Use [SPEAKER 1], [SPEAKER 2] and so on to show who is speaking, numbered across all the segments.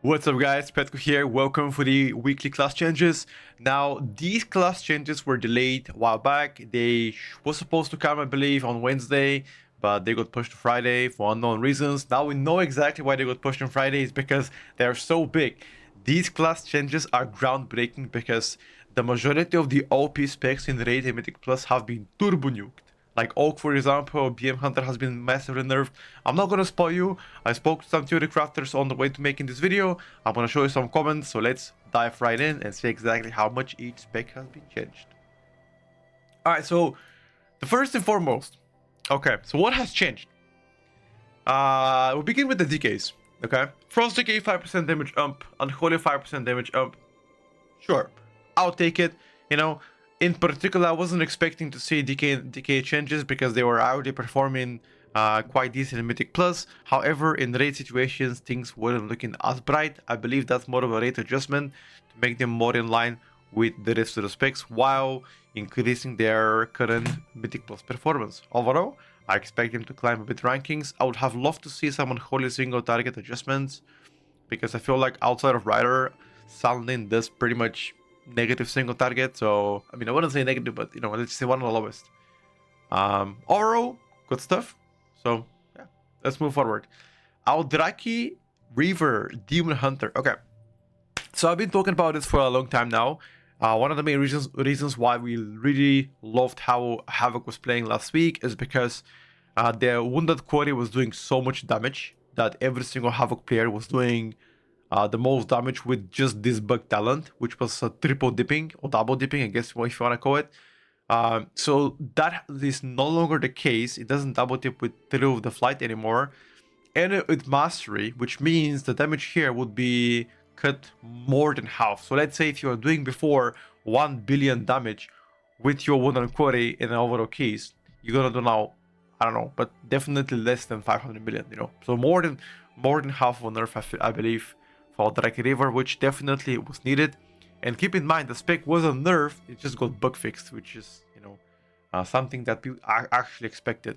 [SPEAKER 1] What's up guys, Petko here, welcome for the weekly class changes. Now, these class changes were delayed a while back. They were supposed to come, I believe, on Wednesday, but they got pushed to Friday for unknown reasons. Now we know exactly why they got pushed on Friday, is because they're so big. These class changes are groundbreaking because the majority of the OP specs in Raid and Mythic Plus have been turbo nuked. Like Aug, for example, BM Hunter has been massively nerfed. I'm not gonna spoil you. I spoke to some theory crafters on the way to making this video. I'm gonna show you some comments, so let's dive right in and see exactly how much each spec has been changed. Alright, so the first and foremost, okay, so what has changed? We'll begin with the decays, okay? Frost decay 5% damage up, Unholy 5% damage up. Sure, I'll take it, you know. In particular, I wasn't expecting to see decay changes because they were already performing quite decent in Mythic Plus. However, in raid situations, things weren't looking as bright. I believe that's more of a rate adjustment to make them more in line with the rest of the specs while increasing their current Mythic Plus performance. Overall, I expect them to climb a bit rankings. I would have loved to see some unholy single target adjustments because I feel like outside of Rider, Saladin does pretty much negative single target. So I mean, I wouldn't say negative, but you know, let's say one of the lowest. Overall, good stuff. So yeah, let's move forward. Aldraki Reaver Demon Hunter. Okay, so I've been talking about this for a long time now. One of the main reasons why we really loved how Havoc was playing last week is because their Wounded Quarry was doing so much damage that every single Havoc player was doing the most damage with just this bug talent, which was triple dipping or double dipping, I guess if you want to call it. So that is no longer the case. It doesn't double dip with Thrill of the Flight anymore. And with Mastery, which means the damage here would be cut more than half. So let's say if you were doing before 1 billion damage with your Wounded Quarry in an overall case, you're gonna do now, I don't know, but definitely less than 500 million, you know. So more than half of a nerf, I believe, for Draki River, which definitely was needed. And keep in mind, the spec wasn't nerfed, it just got bug fixed, which is, you know, something that people actually expected.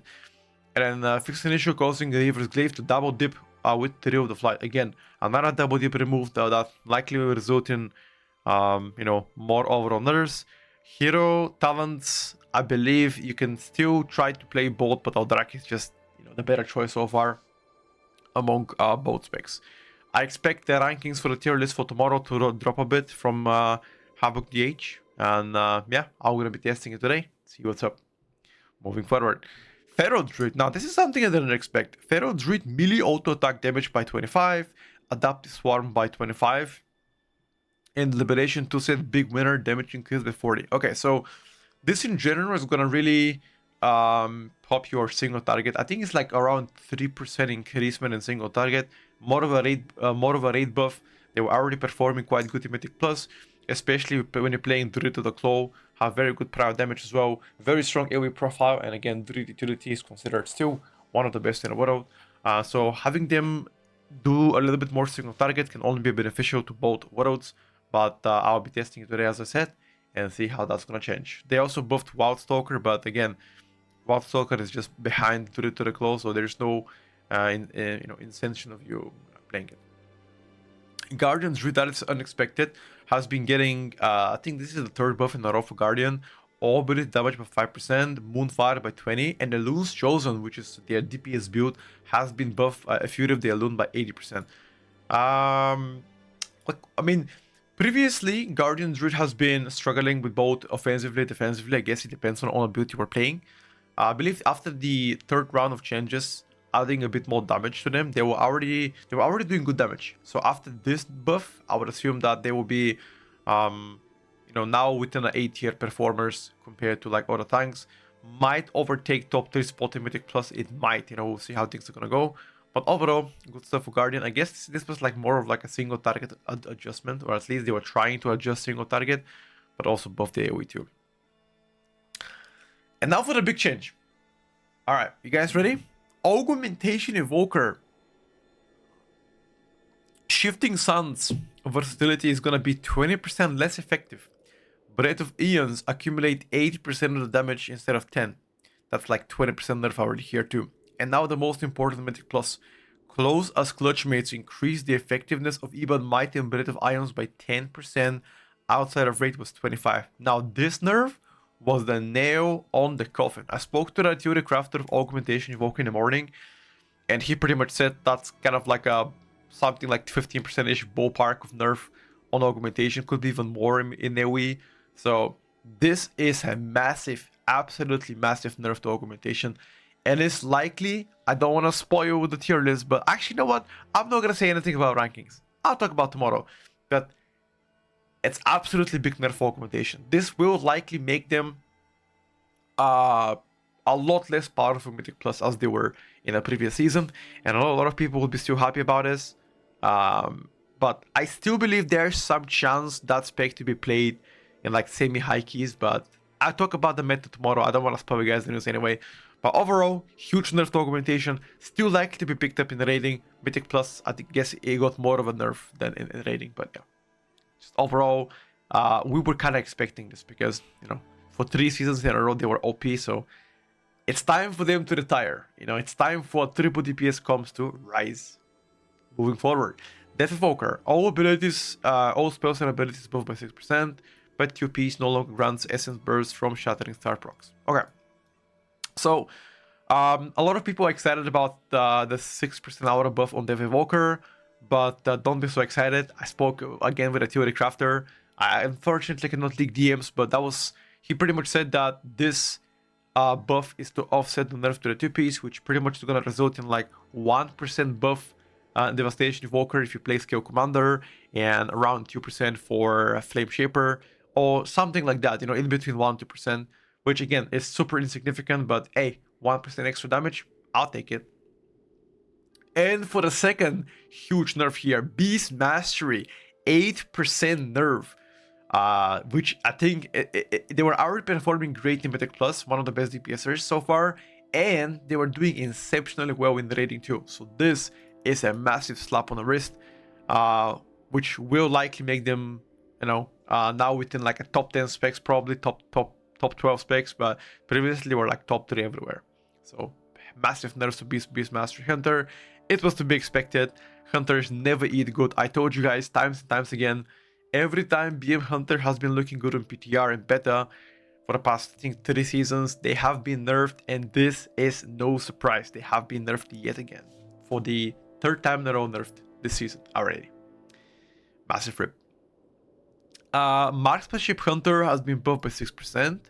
[SPEAKER 1] And then fixed an issue causing the River's Glaive to double dip with Thrill of the Flight. Again, another double dip removed that likely will result in, you know, more overall nerfs. Hero talents, I believe you can still try to play both, but Aldraki is just, you know, the better choice so far among both specs. I expect the rankings for the tier list for tomorrow to drop a bit from Havoc DH. And yeah, I'm going to be testing it today. See what's up. Moving forward. Feral Druid. Now, this is something I didn't expect. Feral Druid melee auto attack damage by 25. Adaptive Swarm by 25. And Liberation 2 set big winner damage increase by 40. Okay, so this in general is going to really pop your single target. I think it's like around 3% increasement in single target. More of a raid buff. They were already performing quite good in Mythic Plus, especially when you're playing Druid to the Claw. Have very good prior damage as well. Very strong AoE profile, and again, Druid utility is considered still one of the best in the world. So having them do a little bit more single target can only be beneficial to both worlds. But I'll be testing it today, as I said, and see how that's gonna change. They also buffed Wild Stalker, but again, Wild Stalker is just behind Druid to the Claw, so there's no you know, incentive of you playing it. Guardian's Druid, that is unexpected, has been getting, I think this is the third buff in a row for Guardian. All ability damage by 5%, Moonfire by 20%, and the Loon's Chosen, which is their DPS build, has been buffed a few of their Loon by 80%. I mean, previously, Guardian Druid has been struggling with both offensively and defensively. I guess it depends on the build you were playing. I believe after the third round of changes, adding a bit more damage to them, they were already doing good damage. So after this buff, I would assume that they will be, you know, now within the 8-tier performers compared to like other tanks. Might overtake top 3 spot in Mythic Plus. It might, you know, we'll see how things are gonna go. But overall, good stuff for Guardian. I guess this was like more of like a single target adjustment, or at least they were trying to adjust single target, but also buff the AoE too. And now for the big change. All right, you guys ready? Augmentation Evoker. Shifting Suns versatility is gonna be 20% less effective. Breath of Eons accumulate 80% of the damage instead of 10. That's like 20% nerf already here too. And now the most important Mythic Plus. Close as clutch mates increase the effectiveness of even mighty and breath of ions by 10%. Outside of rate was 25. Now this nerf was the nail on the coffin. I spoke to the theory crafter of augmentation Evoker in the morning, and he pretty much said that's kind of like a something like 15%-ish ballpark of nerf on augmentation, could be even more in AoE. So this is a massive, absolutely massive nerf to augmentation, and it's likely, I don't want to spoil the tier list, but actually, you know what? I'm not going to say anything about rankings. I'll talk about tomorrow. But it's absolutely big nerf for augmentation. This will likely make them a lot less powerful Mythic Plus as they were in a previous season. And a lot of people will be still happy about this. But I still believe there's some chance that spec to be played in like semi-high keys. But I'll talk about the meta tomorrow. I don't want to spoil you guys the news anyway. But overall, huge nerf to augmentation. Still likely to be picked up in the rating. Mythic Plus, I guess it got more of a nerf than in rating. But yeah, just overall, we were kind of expecting this because, you know, for 3 seasons in a row, they were OP. So it's time for them to retire. You know, it's time for triple DPS comps to rise. Moving forward, Death Evoker. All abilities, all spells and abilities buffed by 6%. But QPs no longer grants essence bursts from Shattering Star procs. Okay. So, a lot of people are excited about the 6% aura buff on Death Evoker, but don't be so excited. I spoke again with a theory crafter. I unfortunately cannot leak DMs, but that was, he pretty much said that this buff is to offset the nerf to the 2-piece, which pretty much is going to result in like 1% buff Devastation Evoker if you play Scale Commander, and around 2% for Flame Shaper, or something like that, you know, in between 1 and 2%, which again is super insignificant, but hey, 1% extra damage, I'll take it. And for the second huge nerf here, Beast Mastery, 8% nerf, which I think they were already performing great in Mythic Plus, one of the best DPSers so far, and they were doing exceptionally well in the rating too. So this is a massive slap on the wrist, which will likely make them, you know, now within like a top 10 specs, probably top 12 specs, but previously were like top 3 everywhere. So massive nerfs to Beast Mastery Hunter. It was to be expected. Hunters never eat good. I told you guys times and times again, every time BM Hunter has been looking good on PTR and beta for the past, I think, 3 seasons, they have been nerfed, and this is no surprise. They have been nerfed yet again for the 3rd time in a row, nerfed this season already. Massive rip. Marksmanship Hunter has been buffed by 6%,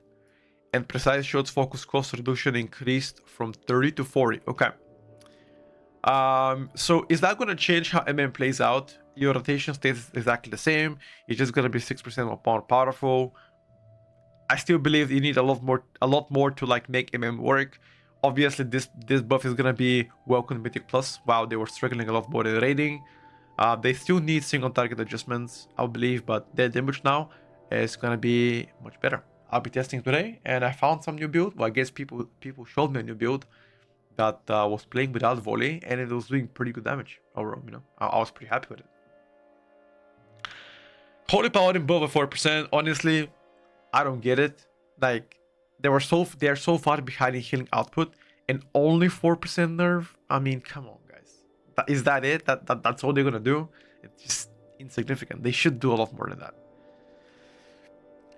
[SPEAKER 1] and precise shots focus cost reduction increased from 30 to 40. Okay. So is that going to change how MM plays out? Your rotation stays exactly the same. It's just going to be 6% more powerful. I still believe you need a lot more to like make MM work. Obviously, this buff is going to be welcome Mythic Plus. Wow, they were struggling a lot more in the rating. They still need single target adjustments, I believe, but their damage now is going to be much better. I'll be testing today, and I found some new build. Well, I guess people showed me a new build that was playing without volley, and it was doing pretty good damage overall. You know, I was pretty happy with it. Holy Paladin buff of 4%. Honestly, I don't get it. Like, they are so far behind in healing output, and only 4% nerf. I mean, come on, guys. Is that it? That's all they're gonna do? It's just insignificant. They should do a lot more than that.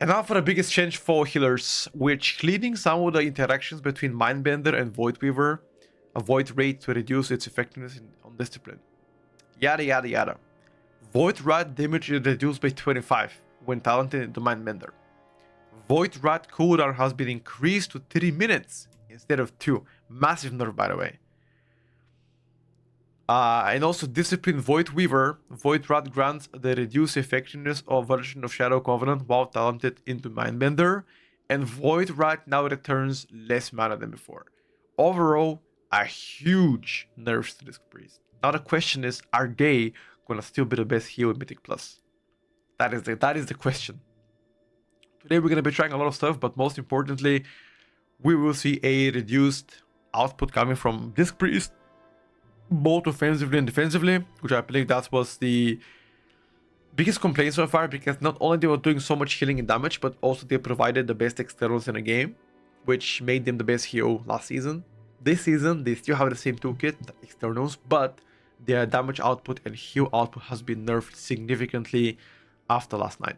[SPEAKER 1] And now for the biggest change for healers, which cleaning some of the interactions between Mindbender and Void Weaver, avoid rate to reduce its effectiveness on discipline. Yada yada yada. Void Rat damage is reduced by 25 when talented into Mindbender. Void Rat cooldown has been increased to 3 minutes instead of 2. Massive nerf, by the way. And also Discipline Void Weaver. Void Rat grants the reduced effectiveness of version of Shadow Covenant while talented into Mindbender. And Void Rat now returns less mana than before. Overall, a huge nerf to this priest. Now the question is, are they gonna still be the best heal in Mythic Plus? That is the question. Today we're gonna be trying a lot of stuff, but most importantly, we will see a reduced output coming from Disc Priest, both offensively and defensively, which I believe that was the biggest complaint so far, because not only they were doing so much healing and damage, but also they provided the best externals in the game, which made them the best heal last season. This season, they still have the same toolkit, the externals, but their damage output and heal output has been nerfed significantly after last night.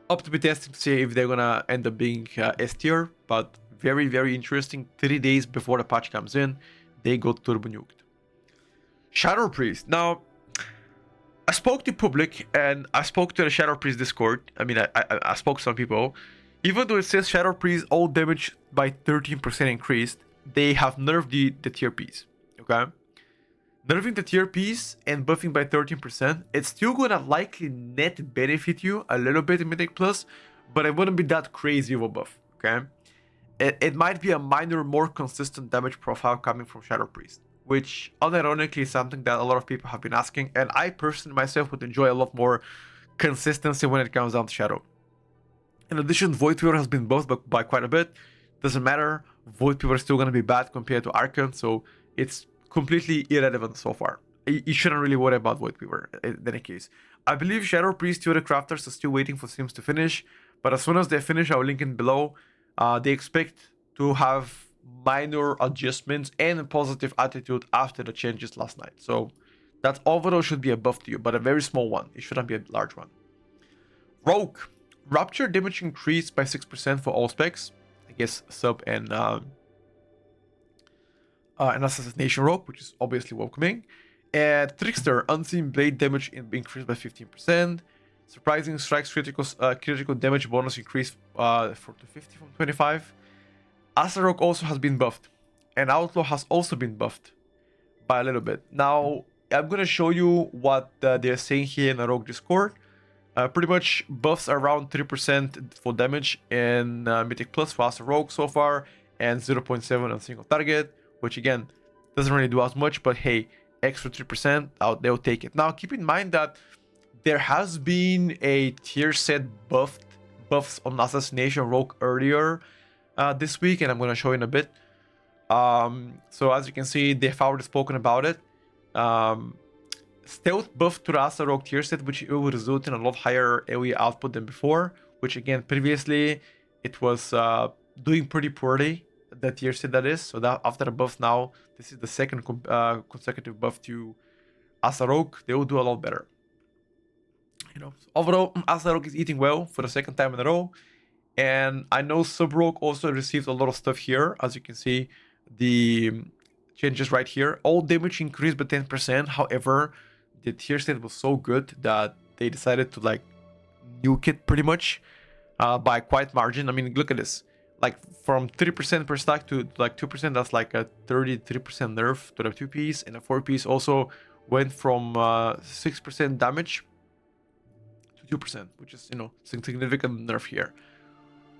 [SPEAKER 1] Up to be testing to see if they're gonna end up being S tier, but very, very interesting. 3 days before the patch comes in, they got turbo nuked. Shadow Priest. Now, I spoke to public and I spoke to the Shadow Priest Discord. I mean, I spoke to some people. Even though it says Shadow Priest all damage by 13% increased, they have nerfed the tier piece. Okay? Nerfing the tier piece and buffing by 13%, it's still gonna likely net benefit you a little bit in Mythic Plus, but it wouldn't be that crazy of a buff. Okay? It might be a minor, more consistent damage profile coming from Shadow Priest, which unironically is something that a lot of people have been asking, and I personally myself would enjoy a lot more consistency when it comes down to Shadow. In addition, Void Weaver has been buffed by quite a bit. Doesn't matter, Void Weaver is still going to be bad compared to Archon, so it's completely irrelevant so far. You shouldn't really worry about Void Weaver in any case. I believe Shadow Priest Theory Crafters are still waiting for Sims to finish, but as soon as they finish, I'll link it below. They expect to have minor adjustments and a positive attitude after the changes last night. So that overall should be a buff to you, but a very small one. It shouldn't be a large one. Rogue. Rapture damage increased by 6% for all specs. I guess sub and an assassination rogue, which is obviously welcoming. And Trickster, unseen blade damage increased by 15%. Surprising strikes critical damage bonus increased to 50 from 25. Asa Rogue also has been buffed, and Outlaw has also been buffed by a little bit. Now I'm gonna show you what they're saying here in the Rogue Discord. Pretty much buffs around 3% for damage in Mythic Plus for Asa Rogue so far, and 0.7 on single target, which again doesn't really do as much, but hey, extra 3%, they'll take it. Now keep in mind that there has been a tier set buffs on Assassination Rogue earlier this week, and I'm gonna show you in a bit. So as you can see, they've already spoken about it. Stealth buff to the Asa Rogue tier set, which it will result in a lot higher AoE output than before, which again previously it was doing pretty poorly, the tier set that is. So that after the buff now, this is the second consecutive buff to Asa Rogue. They will do a lot better. You know, so overall, Asa Rogue is eating well for the second time in a row. And I know Sub Rogue also received a lot of stuff here. As you can see, the changes right here. All damage increased by 10%. However, the tier set was so good that they decided to like nuke it pretty much by quite margin. I mean, look at this. Like from 3% per stack to like 2%, that's like a 33% nerf to the 2 piece. And the 4 piece also went from 6% damage to 2%, which is, you know, significant nerf here.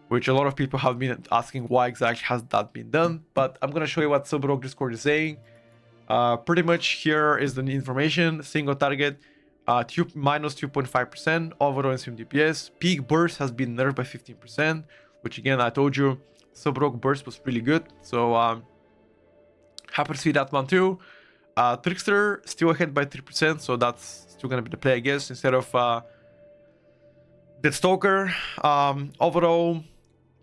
[SPEAKER 1] Which a lot of people have been asking why exactly has that been done. But I'm going to show you what Sub Rogue Discord is saying. Pretty much here is the information. Single target, minus 2.5% overall in sim DPS. Peak burst has been nerfed by 15%, which again, I told you, Sub Rogue burst was really good. So happy to see that one too. Trickster still ahead by 3%, so that's still going to be the play, I guess, instead of Deathstalker. Overall,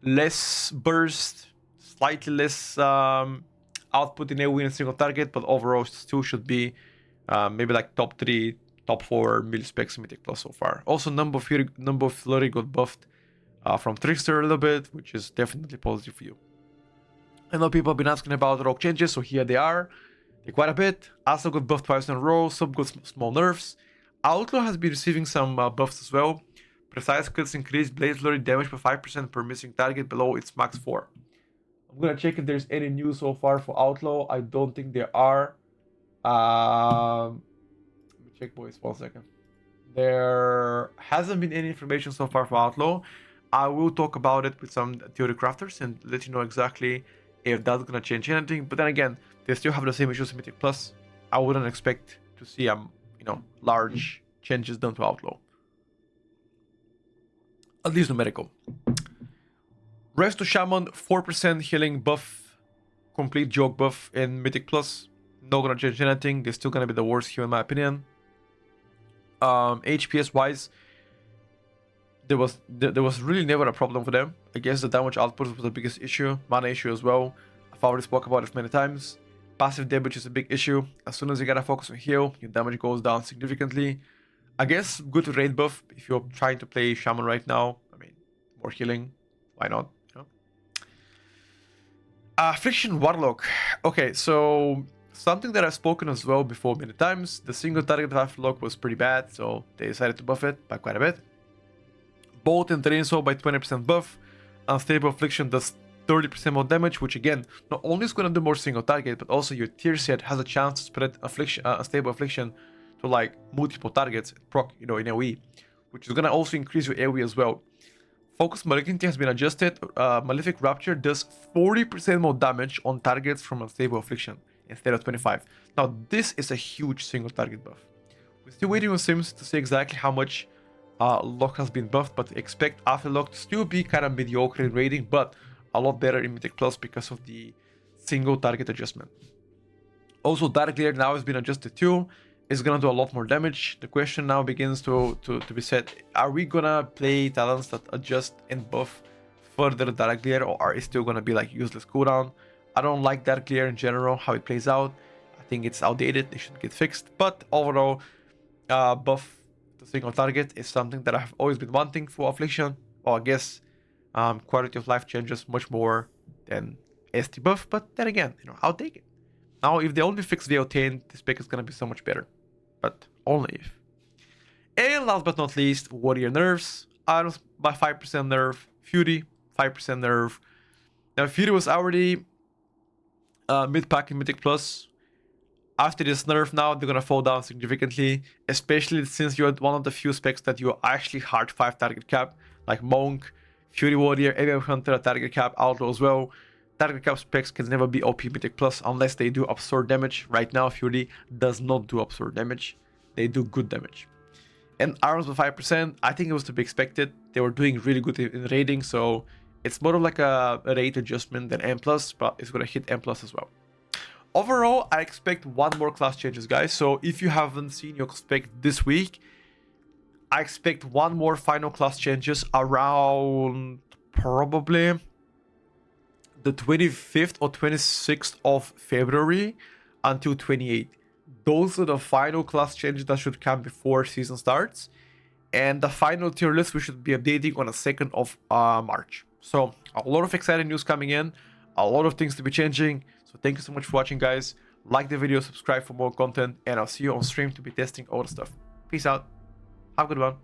[SPEAKER 1] less burst, slightly less output in AoE in a single target, but overall still should be maybe like top 3, top 4 mil-specs Mythic Plus so far. Also, number of Flurry got buffed from Trickster a little bit, which is definitely positive for you. I know people have been asking about Rogue changes, so here they are. They're quite a bit. Asa got buffed twice in a row, Sub got small nerfs. Outlaw has been receiving some buffs as well. Precise cuts increase Blade Flurry damage by 5% per missing target below its max 4. I'm gonna check if there's any news so far for Outlaw. I don't think there are. Let me check, boys, 1 second. There hasn't been any information so far for Outlaw. I will talk about it with some theory crafters and let you know exactly if that's gonna change anything. But then again, they still have the same issues in Mythic Plus. I wouldn't expect to see large changes done to Outlaw. At least numerical. Resto Shaman, 4% healing buff, complete joke buff in Mythic Plus. Not gonna change anything. They're still gonna be the worst heal in my opinion. HPS wise, there was really never a problem for them. I guess the damage output was the biggest issue, mana issue as well. I've already spoke about it many times. Passive damage is a big issue. As soon as you gotta focus on heal, your damage goes down significantly. I guess good raid buff if you're trying to play Shaman right now. I mean, more healing, why not? You know? Affliction Warlock. Okay, so something that I've spoken as well before many times. The single target of Aff Lock was pretty bad, so they decided to buff it by quite a bit. Bolt and Drain Soul by 20% buff. Unstable Affliction does 30% more damage, which again, not only is going to do more single target, but also your tier set has a chance to spread affliction, unstable affliction to like multiple targets, proc, you know, in AoE, which is going to also increase your AoE as well. Focus Malignity has been adjusted. Malefic Rapture does 40% more damage on targets from unstable affliction instead of 25. Now, this is a huge single target buff. We're still waiting on Sims to see exactly how much Lock has been buffed, but expect Aff Lock to still be kind of mediocre in raiding, but a lot better in Mythic Plus because of the single target adjustment. Also, Dark Glare now has been adjusted too. It's gonna do a lot more damage. The question now begins to be said: are we gonna play talents that adjust and buff further Dark Glare, or are it still gonna be like useless cooldown? I don't like Dark Glare in general, how it plays out. I think it's outdated. It should get fixed. But overall, buff to single target is something that I've always been wanting for Affliction. Well, I guess quality of life changes much more than ST buff, but then again, you know, I'll take it. Now, if they only fix VO10, this pick is gonna be so much better, but only if. And last but not least, Warrior nerfs. Idols by 5% nerf, Fury 5% nerf. Now, Fury was already mid-pack in Mythic Plus. After this nerf now, they're gonna fall down significantly, especially since you're one of the few specs that you actually hard 5 target cap, like Monk, Fury Warrior, Avian Hunter, target cap, Outlaw as well. Target cap specs can never be OP Mythic Plus unless they do absurd damage. Right now, Fury does not do absurd damage. They do good damage. And arms with 5%, I think it was to be expected. They were doing really good in raiding, so it's more of like a rate adjustment than M+, but it's going to hit M+ as well. Overall, I expect one more class changes, guys. So if you haven't seen your spec this week, I expect one more final class changes around probably the 25th or 26th of February until 28th. Those are the final class changes that should come before season starts. And the final tier list we should be updating on the 2nd of March. So a lot of exciting news coming in, a lot of things to be changing. So thank you so much for watching, guys. Like the video, subscribe for more content, and I'll see you on stream to be testing all the stuff. Peace out. Have a good one.